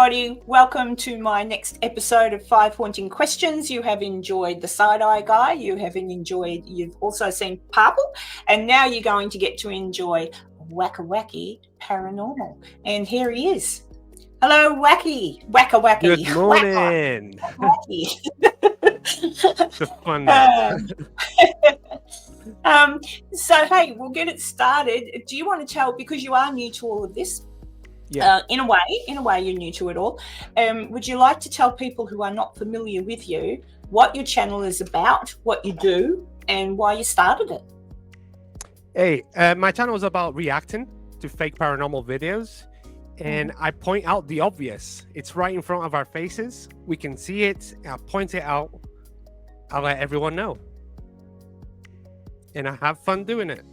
everybody. Welcome to my next episode of 5 Haunting Questions. You have enjoyed the side-eye guy. You've also seen Purple. And now you're going to get to enjoy Wakka Wakky Paranormal. And here he is. Hello, Wakka Wakky. Good morning. Wakky. It's a fun name. So, hey, we'll get it started. Do you want to tell, because you are new to all of this, Yeah. in a way, you're new to it all. Would you like to tell people who are not familiar with you what your channel is about, what you do, and why you started it? Hey, my channel is about reacting to fake paranormal videos, and I point out the obvious. It's right in front of our faces. We can see it. I point it out. I'll let everyone know, and I have fun doing it.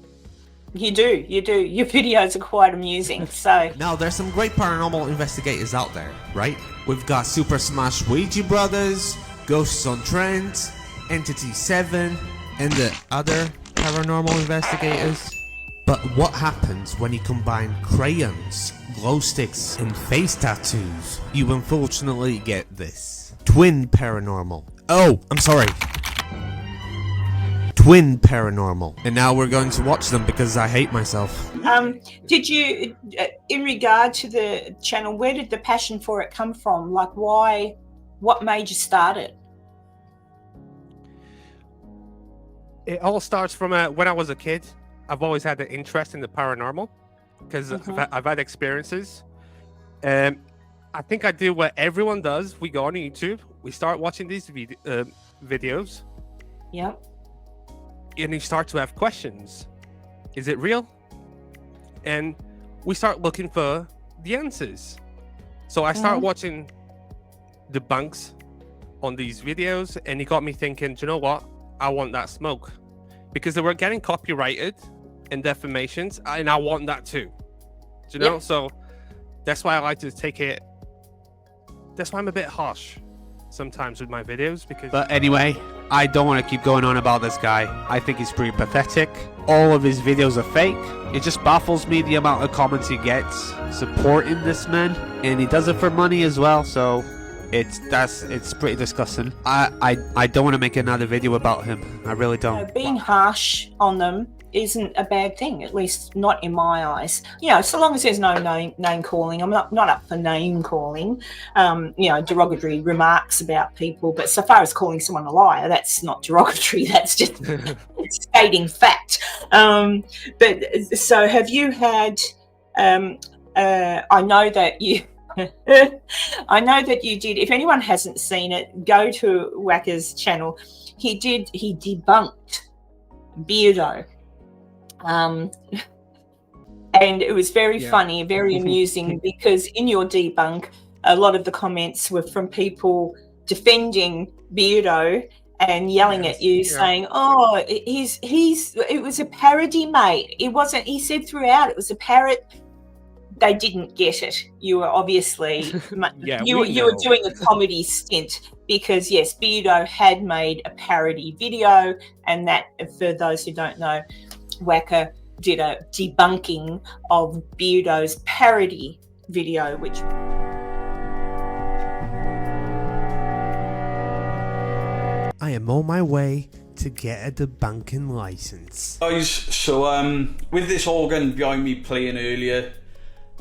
You do. Your videos are quite amusing. So Now, there's some great paranormal investigators out there, right? We've got Super Smash Ouija Brothers, Ghosts on Trent, Entity 7, and the other paranormal investigators. But what happens when you combine crayons, glow sticks, and face tattoos? You unfortunately get this. Twin Paranormal. Oh, I'm sorry. Twin Paranormal. And now we're going to watch them because I hate myself. did you, in regard to the channel, where did the passion for it come from? Like, why? What made you start it? It all starts from when I was a kid. I've always had an interest in the paranormal because I've had experiences. I think I do what everyone does. We go on YouTube. We start watching these videos. Yep. And you start to have questions. Is it real? And we start looking for the answers. So I start watching debunks on these videos, and it got me thinking, do you know what? I want that smoke. Because they were getting copyrighted and defamations, and I want that too. Do you know? So that's why I like to take it. That's why I'm a bit harsh sometimes with my videos, because But anyway, I don't want to keep going on about this guy. I think he's pretty pathetic. All of his videos are fake. It just baffles me the amount of comments he gets supporting this man, and he does it for money as well. So it's pretty disgusting. I don't want to make another video about him. I really don't. Being harsh on them isn't a bad thing, at least not in my eyes. So long as there's no name calling. I'm not up for name calling, derogatory remarks about people. But so far as calling someone a liar, that's not derogatory. That's just stating fact. But so have you had? I know that you. I know that you did. If anyone hasn't seen it, go to Wakka's channel. He debunked Beardo. And it was very funny, very amusing, because in your debunk, a lot of the comments were from people defending Beardo and yelling at you, saying, "Oh, it was a parody, mate. It wasn't." He said throughout it was a parrot. They didn't get it. You were obviously you were doing a comedy stint, because yes, Beardo had made a parody video, and that, for those who don't know, Wakka did a debunking of Beardo's parody video, which I am on my way to get a debunking license. Guys, so with this organ behind me playing earlier,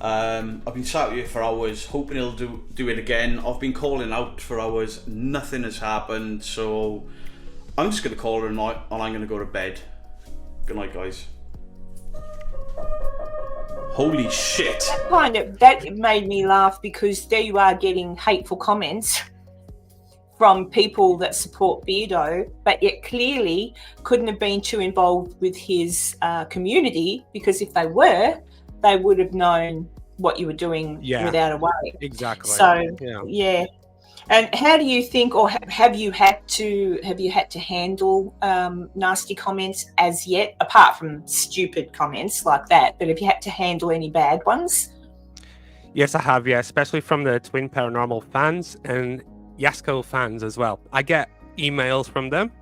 I've been sat here for hours hoping he'll do it again. I've been calling out for hours, nothing has happened, so I'm just going to call it a night and I'm going to go to bed. Good night, guys. Holy shit. That made me laugh, because there you are getting hateful comments from people that support Beardo, but yet clearly couldn't have been too involved with his community, because if they were, they would have known what you were doing without a worry. Exactly. So yeah. And how do you think, or have you had to handle nasty comments as yet, apart from stupid comments like that? But have you had to handle any bad ones? Yes, I have. Yeah, especially from the Twin Paranormal fans and Yasko fans as well. I get emails from them.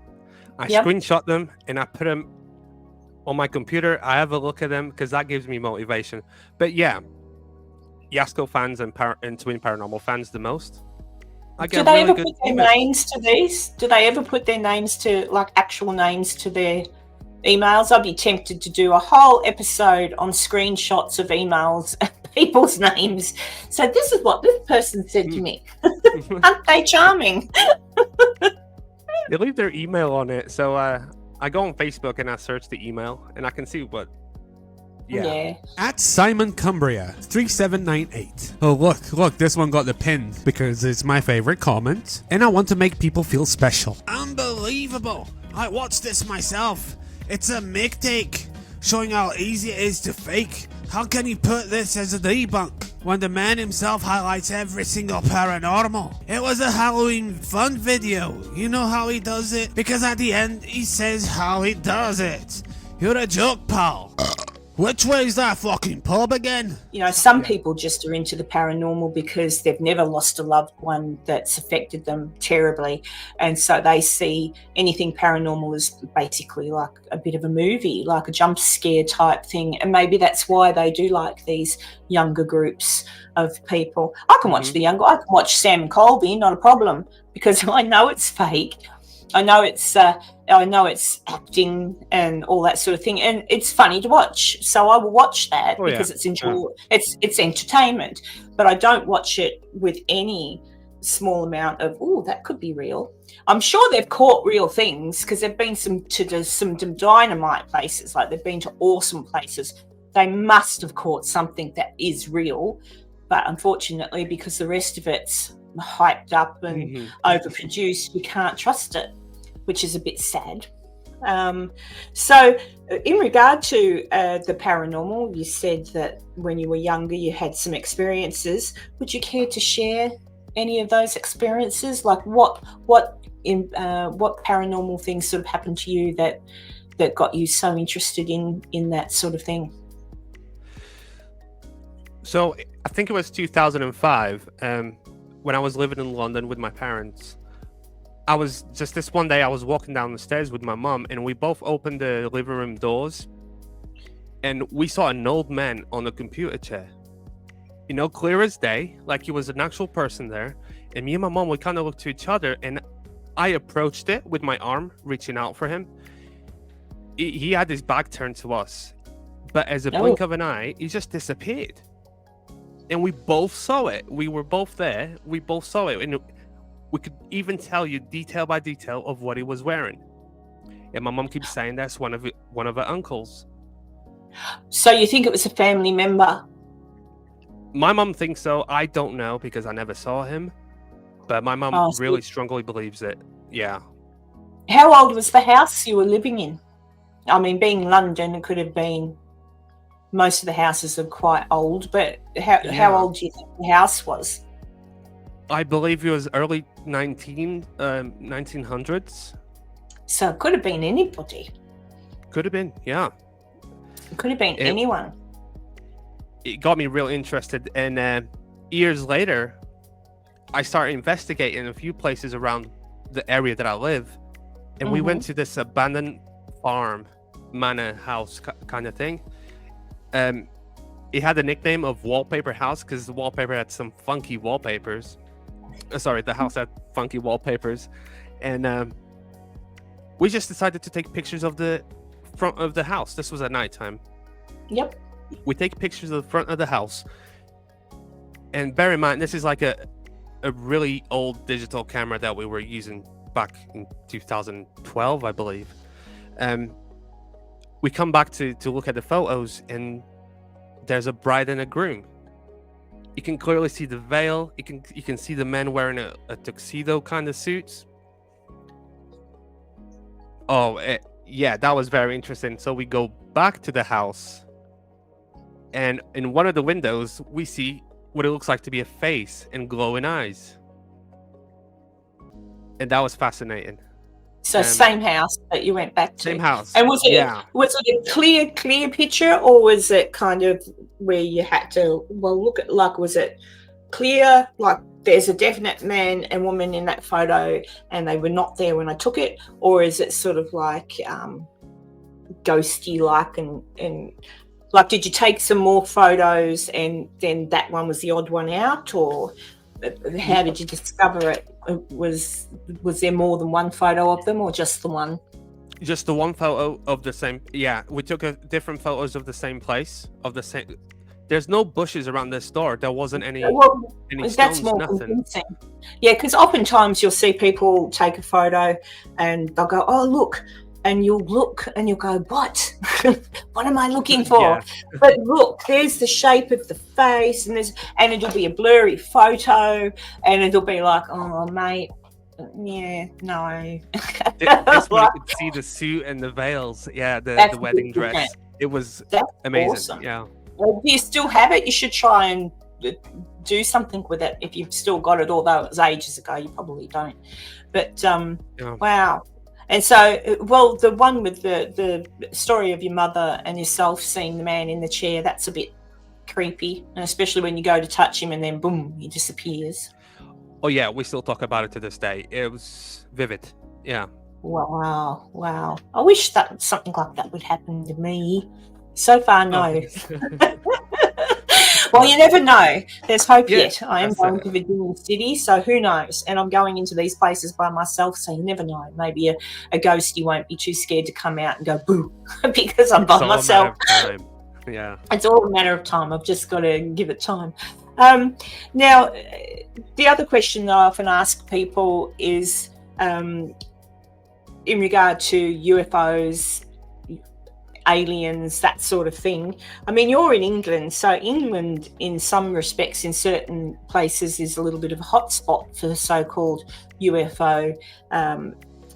I screenshot them and I put them on my computer. I have a look at them because that gives me motivation. But yeah, Yasko fans and Twin Paranormal fans the most. I Do get they really ever good put their emails. names to these? Do they ever put their names to, like, actual names to their emails? I'd be tempted to do a whole episode on screenshots of emails and people's names. So this is what this person said to me. Aren't they charming? They leave their email on it, so I go on Facebook and I search the email, and I can see what. Yeah. At Simon Cumbria 3798. Oh look, this one got the pin because it's my favorite comment, and I want to make people feel special. Unbelievable! I watched this myself. It's a make take, showing how easy it is to fake. How can you put this as a debunk when the man himself highlights every single paranormal? It was a Halloween fun video. You know how he does it? Because at the end he says how he does it. You're a joke, pal. Which way is that fucking pub again? You know, some people just are into the paranormal because they've never lost a loved one that's affected them terribly. And so they see anything paranormal as basically like a bit of a movie, like a jump scare type thing. And maybe that's why they do like these younger groups of people. I can watch I can watch Sam and Colby, not a problem, because I know it's fake. I know it's acting and all that sort of thing, and it's funny to watch. So I will watch that because it's it's entertainment. But I don't watch it with any small amount of that could be real. I'm sure they've caught real things because they've been some dynamite places. Like they've been to awesome places. They must have caught something that is real, but unfortunately, because the rest of it's hyped up and overproduced, you can't trust it, which is a bit sad. So in regard to the paranormal, you said that when you were younger you had some experiences. Would you care to share any of those experiences? Like what paranormal things sort of happened to you that got you so interested in that sort of thing? So I think it was 2005 when I was living in London with my parents. I was just this one day I was walking down the stairs with my mom, and we both opened the living room doors, and we saw an old man on a computer chair, you know, clear as day, like he was an actual person there. And me and my mom, we kind of looked to each other, and I approached it with my arm reaching out for him. He had his back turned to us, but as a blink of an eye, he just disappeared, and we both saw it. We were both there, we both saw it, and we could even tell you detail by detail of what he was wearing. And my mom keeps saying that's one of her uncles. So you think it was a family member? My mom thinks so. I don't know because I never saw him. But my mom really strongly believes it. Yeah. How old was the house you were living in? I mean, being London, it could have been, most of the houses are quite old, but how old do you think the house was? I believe it was early 1900s. So it could have been anybody. Could have been, yeah. It could have been anyone. It got me real interested, and years later, I started investigating a few places around the area that I live, and we went to this abandoned farm, manor house kind of thing. It had the nickname of Wallpaper House because the wallpaper had some funky wallpapers. The house had funky wallpapers, and we just decided to take pictures of the front of the house. This was at nighttime. Yep. We take pictures of the front of the house, and bear in mind this is like a really old digital camera that we were using back in 2012, I believe. We come back to look at the photos, and there's a bride and a groom. You can clearly see the veil. You can see the men wearing a tuxedo kind of suits. Yeah, that was very interesting. So we go back to the house, and in one of the windows, we see what it looks like to be a face and glowing eyes. And that was fascinating. So same house that you went back to. Same house. And was it a clear picture, or was it kind of where you had to look at, like, was it clear, like there's a definite man and woman in that photo and they were not there when I took it, or is it sort of like ghosty like and Like, did you take some more photos and then that one was the odd one out, or how did you discover it? Was there more than one photo of them, or just the one? Just the one photo of the same. Yeah, we took different photos of the same place, of the same. There's no bushes around this store. There wasn't any stones, that's more nothing. convincing. Yeah, because oftentimes you'll see people take a photo and they'll go, "Oh, look," and you'll look and you'll go, "What? What am I looking for?" Yeah. But look, there's the shape of the face, and it'll be a blurry photo, and it'll be like, "Oh, mate, yeah, no." This one you could see the suit and the veils. Yeah, the wedding dress. It was amazing. Awesome. Yeah. Well, do you still have it? You should try and do something with it if you've still got it, although it was ages ago. You probably don't. But wow. And so, well, the one with the story of your mother and yourself seeing the man in the chair, that's a bit creepy, and especially when you go to touch him and then boom, he disappears. Oh yeah, we still talk about it to this day. It was vivid. Yeah. Wow. I wish that something like that would happen to me. So far, no. Well, you never know. There's hope yet. I am going to Virginia City, so who knows? And I'm going into these places by myself, so you never know. Maybe a ghostie won't be too scared to come out and go boo because I'm by myself. Yeah. It's all a matter of time. I've just got to give it time. Now, the other question that I often ask people is in regard to UFOs, aliens, that sort of thing. I mean, you're in England, so England, in some respects, in certain places, is a little bit of a hotspot for the so-called UFO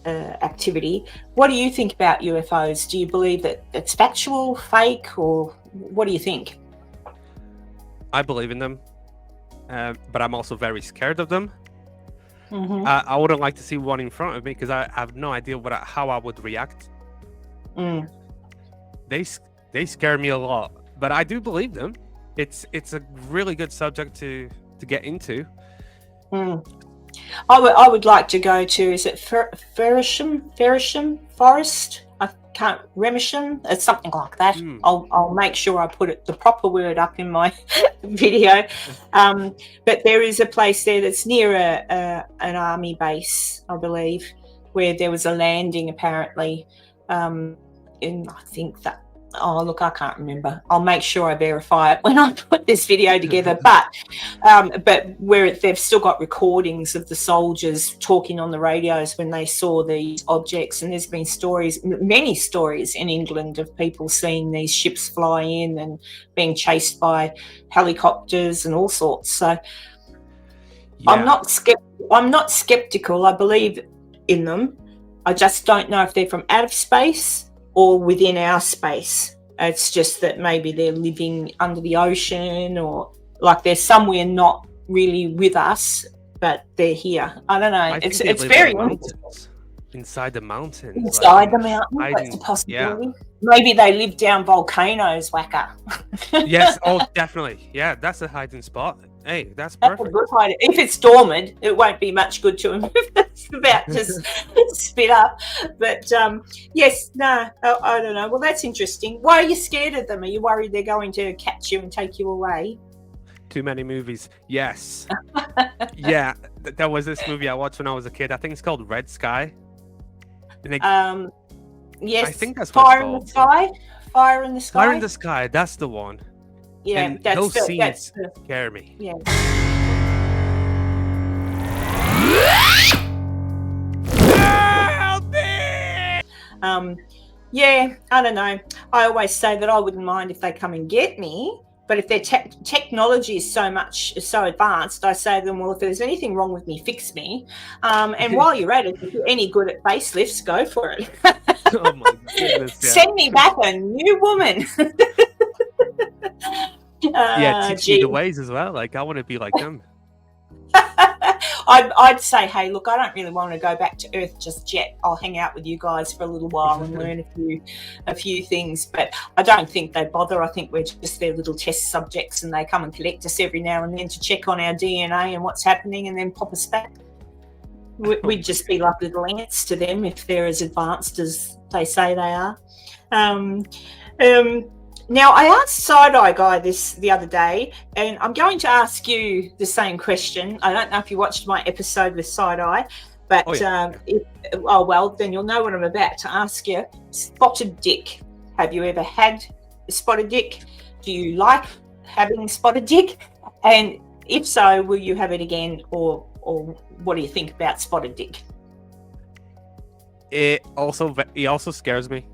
activity. What do you think about UFOs? Do you believe that it's factual, fake, or what do you think? I believe in them, but I'm also very scared of them. Mm-hmm. I wouldn't like to see one in front of me because I have no idea how I would react. They scare me a lot, but I do believe them. It's a really good subject to get into. I would like to go to, is it Ferrisham Forest? I can't, Remisham? It's something like that. I'll make sure I put the proper word up in my video. But there is a place there that's near an army base, I believe, where there was a landing apparently. I think that, look, I can't remember. I'll make sure I verify it when I put this video together. But where they've still got recordings of the soldiers talking on the radios when they saw these objects, and there's been many stories in England of people seeing these ships fly in and being chased by helicopters and all sorts. So yeah. I'm not skeptical. I believe in them. I just don't know if they're from out of space or within our space. It's just that maybe they're living under the ocean, or like they're somewhere not really with us, but they're here. I don't know. It's very inside the mountains. Inside the mountains, that's a possibility. Yeah. Maybe they live down volcanoes, Wakka. Yes, definitely. Yeah, that's a hiding spot. Hey, that's perfect. That's a good hiding. If it's dormant, it won't be much good to him if it's about to spit up. But yes, no, I don't know. Well, that's interesting. Why are you scared of them? Are you worried they're going to catch you and take you away? Too many movies. Yes. Yeah, there was this movie I watched when I was a kid. I think it's called Red Sky. Yes. I think that's Fire in the Sky. Fire in the Sky. Fire in the Sky. That's the one. Yeah, and those scenes scare me. Yeah. Yeah, I don't know. I always say that I wouldn't mind if they come and get me, but if their technology is so advanced, I say to them, well, if there's anything wrong with me, fix me. And while you're at it, if you're any good at facelifts, go for it. Oh my goodness! Yeah. Send me back a new woman. Teach me the ways as well. Like, I want to be like them. I'd say, hey, look, I don't really want to go back to Earth just yet. I'll hang out with you guys for a little while and learn a few things. But I don't think they bother. I think we're just their little test subjects, and they come and collect us every now and then to check on our DNA and what's happening, and then pop us back. We'd just be like little ants to them if they're as advanced as they say they are. Now, I asked Side-Eye Guy this the other day, and I'm going to ask you the same question. I don't know if you watched my episode with Side-Eye, but well, then you'll know what I'm about to ask you. Spotted dick. Have you ever had a spotted dick? Do you like having spotted dick? And if so, will you have it again, or what do you think about spotted dick? It also scares me.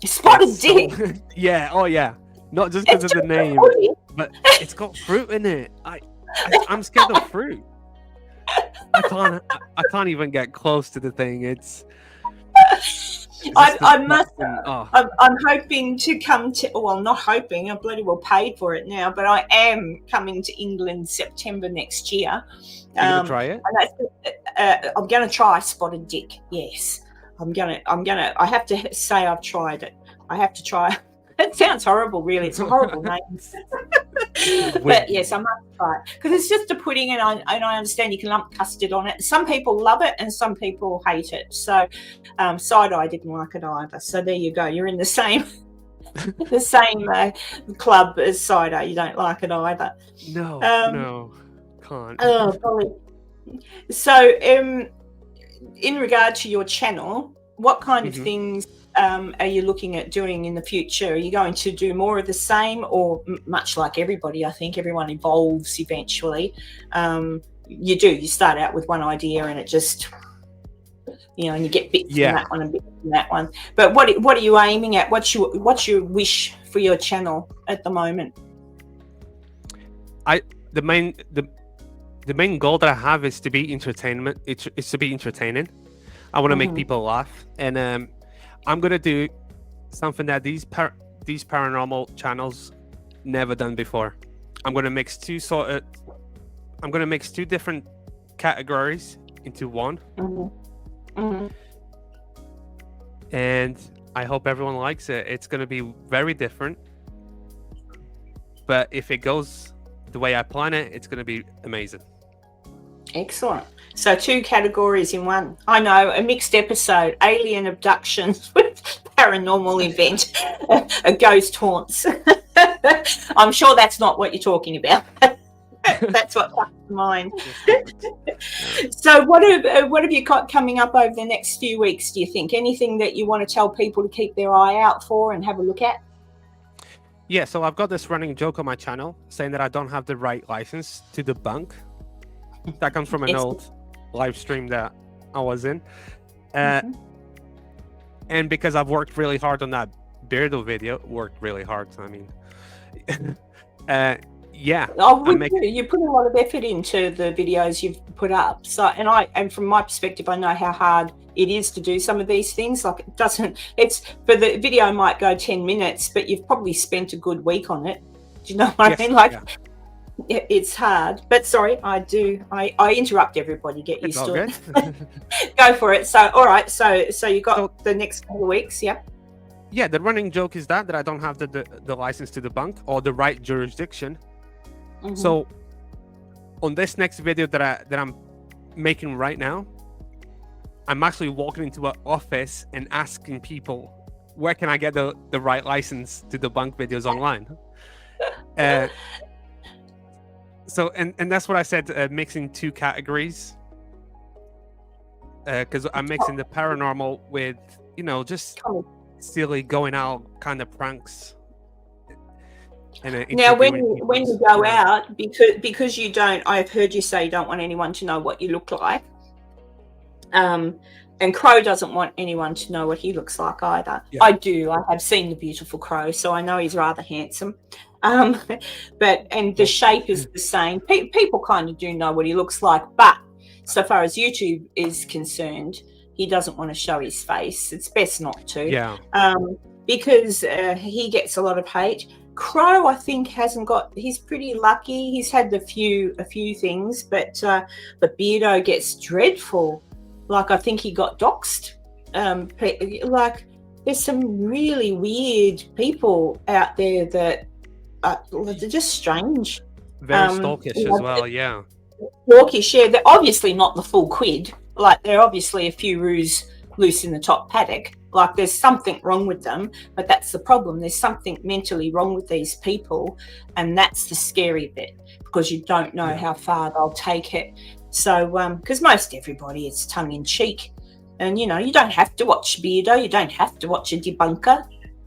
Spotted dick? Yeah, oh yeah. Not just because of the name, but it's got fruit in it. I'm scared of fruit. I can't even get close to the thing. I'm hoping to come to, well, not hoping, I bloody well paid for it now, but I am coming to England September next year. You're gonna try it? I'm gonna try spotted dick. Yes, I have to say I've tried it. I have to try. It sounds horrible, really. It's a horrible name. But yes, I must try it because it's just a pudding, and I understand you can lump custard on it. Some people love it, and some people hate it. So, Side-Eye didn't like it either. So there you go. You're in the same club as Side-Eye. You don't like it either. No, can't. Oh, golly. So, in regard to your channel, what kind of things are you looking at doing in the future? Are you going to do more of the same, or much like everybody, I think everyone evolves eventually? You start out with one idea and it just, and you get bits from that one and bits from that one. But what are you aiming at? What's your wish for your channel at the moment? The main goal that I have is to be entertainment. It's to be entertaining. I want to make people laugh, and I'm gonna do something that these paranormal channels never done before. I'm gonna mix two different categories into one, and I hope everyone likes it. It's gonna be very different, but if it goes the way I plan it, it's gonna be amazing. Excellent. So 2 categories in one. I know, a mixed episode, alien abductions with paranormal event, a ghost haunts. I'm sure that's not what you're talking about. That's what comes to mind. So what have you got coming up over the next few weeks, do you think? Anything that you want to tell people to keep their eye out for and have a look at? Yeah, so I've got this running joke on my channel saying that I don't have the right license to debunk. That comes from an old live stream that I was in. And because I've worked really hard on that Beardo video, yeah. You put a lot of effort into the videos you've put up. So, and from my perspective, I know how hard it is to do some of these things. Like for the video might go 10 minutes, but you've probably spent a good week on it. Do you know what I mean? It's hard, but sorry, I interrupt everybody. Get used to it. Go for it. So, all right. So you got the next couple of weeks, yeah. Yeah, the running joke is that I don't have the license to debunk or the right jurisdiction. So, on this next video that I'm making right now, I'm actually walking into an office and asking people, where can I get the right license to debunk videos online? So, and that's what I said, mixing 2 categories. Because I'm mixing the paranormal with, just silly going out kind of pranks. Now, when you go out, because you don't, I've heard you say you don't want anyone to know what you look like. And Crow doesn't want anyone to know what he looks like either. Yeah. I do. I have seen the beautiful Crow, so I know he's rather handsome. And the shape is the same. People kind of do know what he looks like, but so far as YouTube is concerned, he doesn't want to show his face. It's best not to. Yeah. Because he gets a lot of hate. Crow, I think, he's pretty lucky. He's had a few things, but Beardo gets dreadful. Like, I think he got doxxed. There's some really weird people out there that they're just strange. Very stalkish as well, yeah. Stalkish, yeah. They're obviously not the full quid. Like, they're obviously a few roos loose in the top paddock. Like there's something wrong with them, but that's the problem. There's something mentally wrong with these people, and that's the scary bit, because you don't know how far they'll take it. So, because most everybody, it's tongue in cheek, and you don't have to watch Beardo, you don't have to watch a debunker.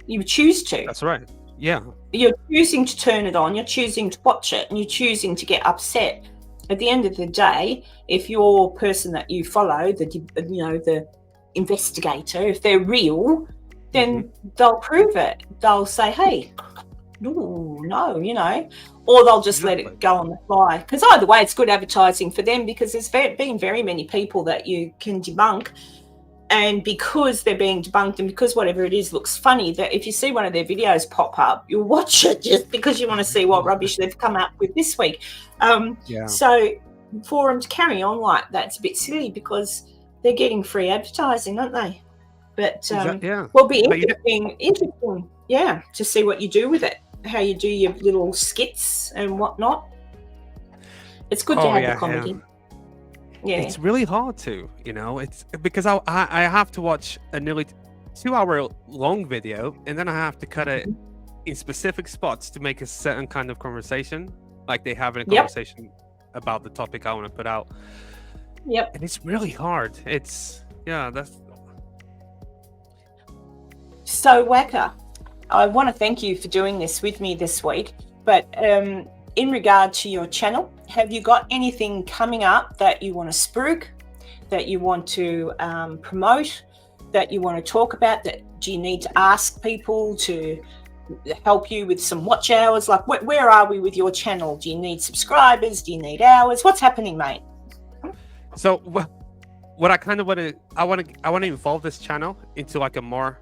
You choose to. That's right. Yeah. You're choosing to turn it on. You're choosing to watch it, and you're choosing to get upset. At the end of the day, if your person that you follow, the investigator, if they're real, then they'll prove it. They'll say, hey, no, or they'll just let it go on the fly. Because either way, it's good advertising for them, because there's been very many people that you can debunk, and because they're being debunked and because whatever it is looks funny, that if you see one of their videos pop up, you'll watch it just because you want to see what rubbish they've come up with this week. So for them to carry on like that's a bit silly, because they're getting free advertising, aren't they? But will be interesting, to see what you do with it, how you do your little skits and whatnot. It's good to have the comedy. Yeah. It's really hard to, it's because I have to watch a nearly 2-hour long video, and then I have to cut it in specific spots to make a certain kind of conversation, like they have in a conversation about the topic I want to put out. Yep. And it's really hard. That's. So, Wakka, I want to thank you for doing this with me this week. But in regard to your channel, have you got anything coming up that you want to spruik, that you want to promote, that you want to talk about? That do you need to ask people to help you with some watch hours? Like, where are we with your channel? Do you need subscribers? Do you need hours? What's happening, mate? So, what I kind of want to evolve this channel into like a more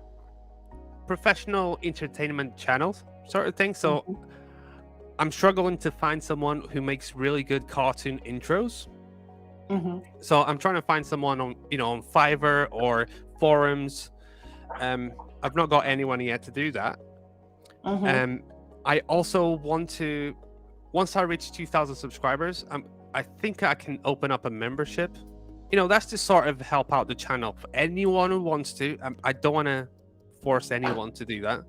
professional entertainment channel sort of thing. So I'm struggling to find someone who makes really good cartoon intros. So I'm trying to find someone on on Fiverr or forums. I've not got anyone yet to do that. I also want to, once I reach 2,000 subscribers, I think I can open up a membership. That's to sort of help out the channel for anyone who wants to. I don't want to force anyone to do that.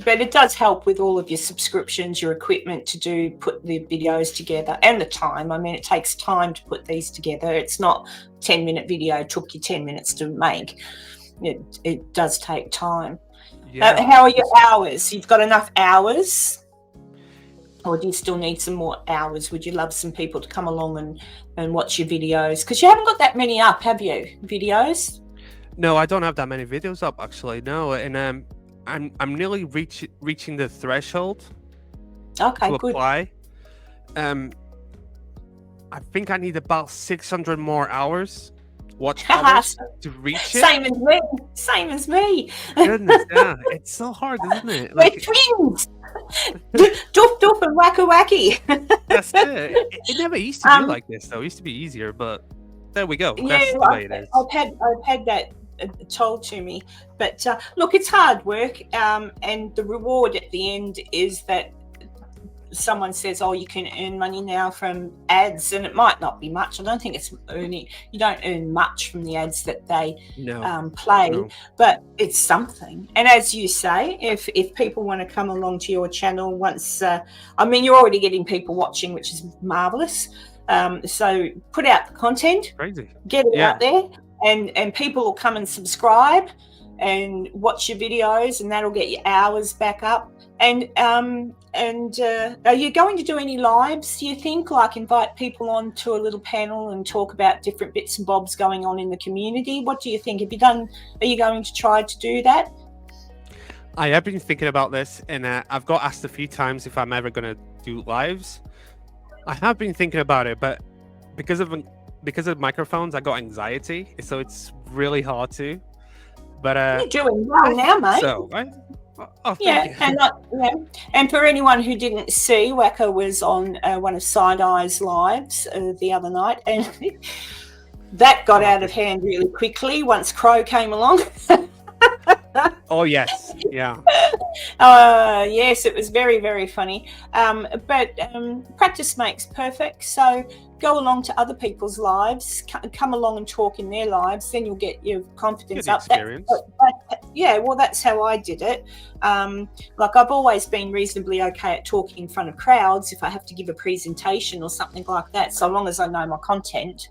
But it does help with all of your subscriptions, your equipment to put the videos together, and the time. I mean, it takes time to put these together. It's not 10-minute video took you 10 minutes to make. It does take time. How are your hours? You've got enough hours? Or do you still need some more hours? Would you love some people to come along and watch your videos? Because you haven't got that many up, have you? Videos? No, I don't have that many videos up, actually. No, and I'm nearly reaching the threshold to apply. I think I need about 600 more hours watch hours to reach it. Same as me. Goodness, it's so hard, isn't it? We're twins. Doof Doof and Wakka Wakky. That's it. It never used to be like this, though. It used to be easier, but there we go. That's the way it is. I've had that told to me, but look, it's hard work, and the reward at the end is that someone says, oh, you can earn money now from ads, and it might not be much. I don't think it's earning. You don't earn much from the ads that they play, but it's something. And as you say, if people want to come along to your channel once, I mean, you're already getting people watching, which is marvelous. So put out the content, get it out there, and people will come and subscribe and watch your videos, and that'll get your hours back up. And are you going to do any lives, do you think? Like invite people on to a little panel and talk about different bits and bobs going on in the community? What do you think? Are you going to try to do that? I have been thinking about this, and I've got asked a few times if I'm ever going to do lives. I have been thinking about it, but because of microphones, I got anxiety, so it's really hard to. But you're doing well now, mate. So, right? Oh, and for anyone who didn't see, Wakka was on one of Side-Eye's lives the other night, and that got out of hand really quickly once Crow came along. Oh yes, yeah. Yes, it was very, very funny. But practice makes perfect. So go along to other people's lives, come along and talk in their lives, then you'll get your confidence Good up. experience. Yeah, well, that's how I did it. Like I've always been reasonably okay at talking in front of crowds if I have to give a presentation or something like that, so long as I know my content.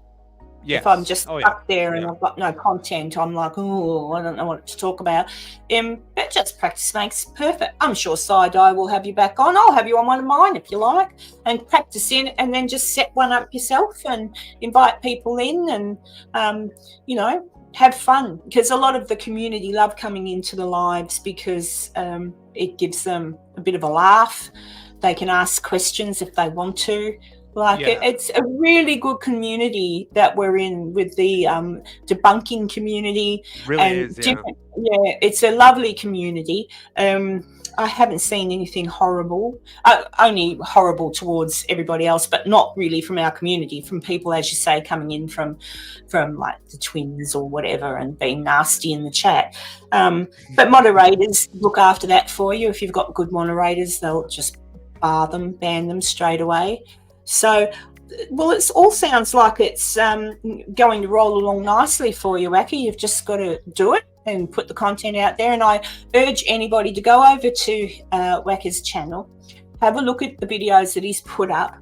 Yes. If I'm just stuck there and Yeah. I've got no content, I'm like, oh, I don't know what to talk about. But just practice makes perfect. I'm sure Side-Eye will have you back on. I'll have you on one of mine if you like, and practice in, and then just set one up yourself and invite people in, and have fun, because a lot of the community love coming into the lives because it gives them a bit of a laugh. They can ask questions if they want to. It's a really good community that we're in with the debunking community. Really and is, yeah. It's a lovely community. I haven't seen anything horrible, only horrible towards everybody else, but not really from our community, from people, as you say, coming in from like the twins or whatever and being nasty in the chat. But moderators look after that for you. If you've got good moderators, they'll just ban them straight away. So, well, it all sounds like it's going to roll along nicely for you, Wakka. You've just got to do it and put the content out there. And I urge anybody to go over to Wakka's channel, have a look at the videos that he's put up,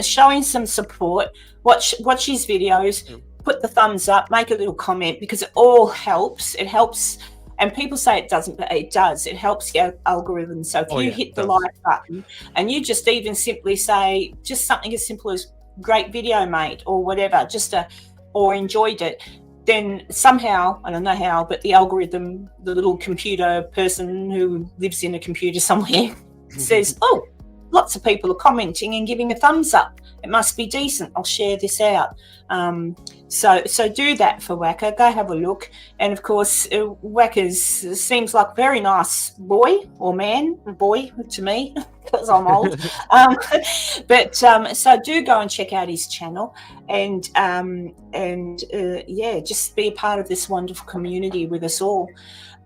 show him some support, watch his videos, put the thumbs up, make a little comment, because it all helps. It helps. And people say it doesn't, but it does. It helps the algorithm. So if you hit the like button and you just even simply say just something as simple as great video, mate, or whatever, or enjoyed it, then somehow, I don't know how, but the algorithm, the little computer person who lives in a computer somewhere says, oh, lots of people are commenting and giving a thumbs up. It must be decent. I'll share this out. So do that for Wakka. Go have a look. And of course, Wakka seems like a very nice boy or man, boy to me, because I'm old. So do go and check out his channel, and just be a part of this wonderful community with us all.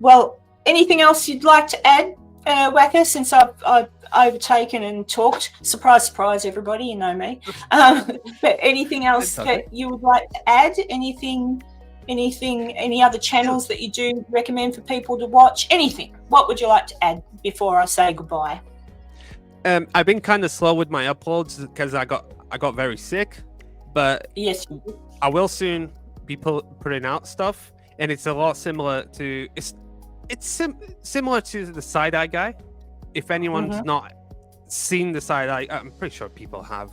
Well, anything else you'd like to add, Wakka, since I've overtaken and talked? Surprise, surprise, everybody, you know me. But anything else that you would like to add? Any other channels that you do recommend for people to watch? Anything? What would you like to add before I say goodbye? I've been kind of slow with my uploads because I got very sick, but yes, I will soon be putting out stuff, and it's a lot similar to similar to the Side-Eye guy. If anyone's not seen the Side-Eye, I'm pretty sure people have.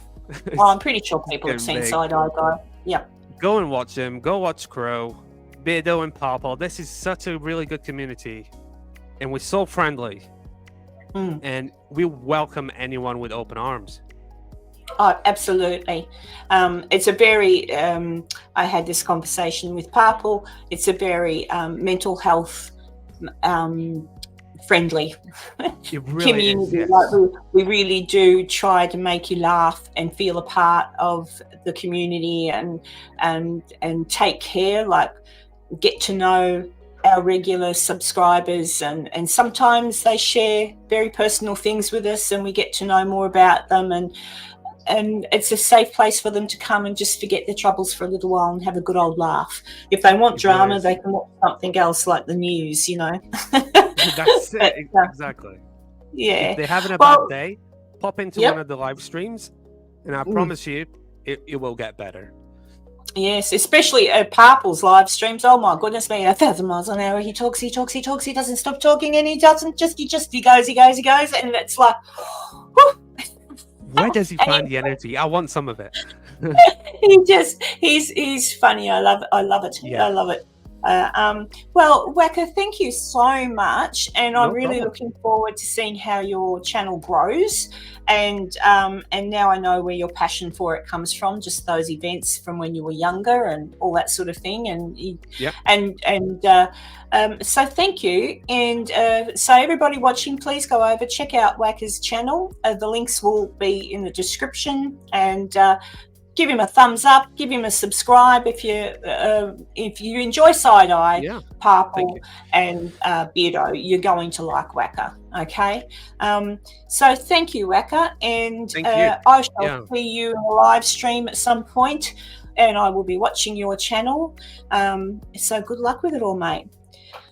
Well, I'm pretty sure people have seen Side-Eye guy. Yeah. Go and watch him. Go watch Crow, Beardo, and Pawpaw. This is such a really good community, and we're so friendly. And we welcome anyone with open arms. Oh, absolutely. It's a very, I had this conversation with Purple. It's a very mental health friendly community. Yes. Like we really do try to make you laugh and feel a part of the community, and take care, like get to know our regular subscribers, and sometimes they share very personal things with us, and we get to know more about them, and it's a safe place for them to come and just forget their troubles for a little while and have a good old laugh. If they want drama, they can watch something else like the news, That's it, exactly. Yeah. If they're having a bad day, pop into one of the live streams, and I promise you, it will get better. Yes, especially Purple's live streams. Oh my goodness me, 1,000 miles an hour. He talks. He doesn't stop talking, and he goes, and it's like, where does he find the energy? I want some of it. he's funny. I love it. Yeah. I love it. Well, Wakka, thank you so much, and I'm really looking forward to seeing how your channel grows, and now I know where your passion for it comes from, just those events from when you were younger and all that sort of thing, so thank you, and so everybody watching, please go over, check out Wakka's channel. The links will be in the description, and give him a thumbs up, give him a subscribe if you enjoy Side Eye, Yeah. Purple, and Beardo. You're going to like Wakka. Okay, so thank you, Wakka, and Thank you. I shall Yeah. see you in a live stream at some point, and I will be watching your channel. So good luck with it all, mate.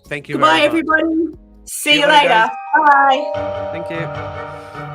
Thank you Goodbye, very much. everybody. See you later, later. guys. Bye. Thank you.